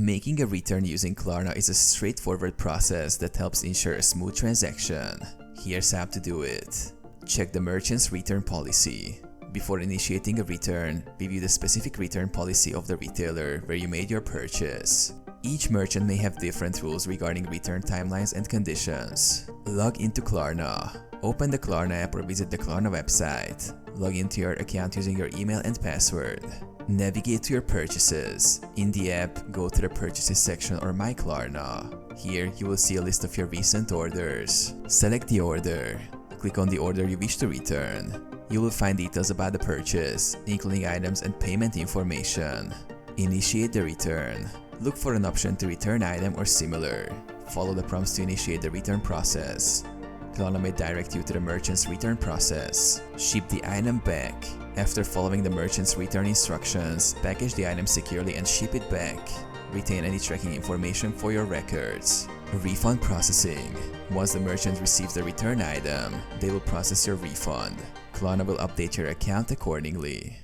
Making a return using Klarna is a straightforward process that helps ensure a smooth transaction. Here's how to do it. Check the merchant's return policy. Before initiating a return, review the specific return policy of the retailer where you made your purchase. Each merchant may have different rules regarding return timelines and conditions. Log into Klarna. Open the Klarna app or visit the Klarna website. Log into your account using your email and password. Navigate to your purchases. In the app, go to the Purchases section or My Klarna. Here, you will see a list of your recent orders. Select the order. Click on the order you wish to return. You will find details about the purchase, including items and payment information. Initiate the return. Look for an option to return item or similar. Follow the prompts to initiate the return process. Klarna may direct you to the merchant's return process. Ship the item back. After following the merchant's return instructions, package the item securely and ship it back. Retain any tracking information for your records. Refund processing. Once the merchant receives the return item, they will process your refund. Klarna will update your account accordingly.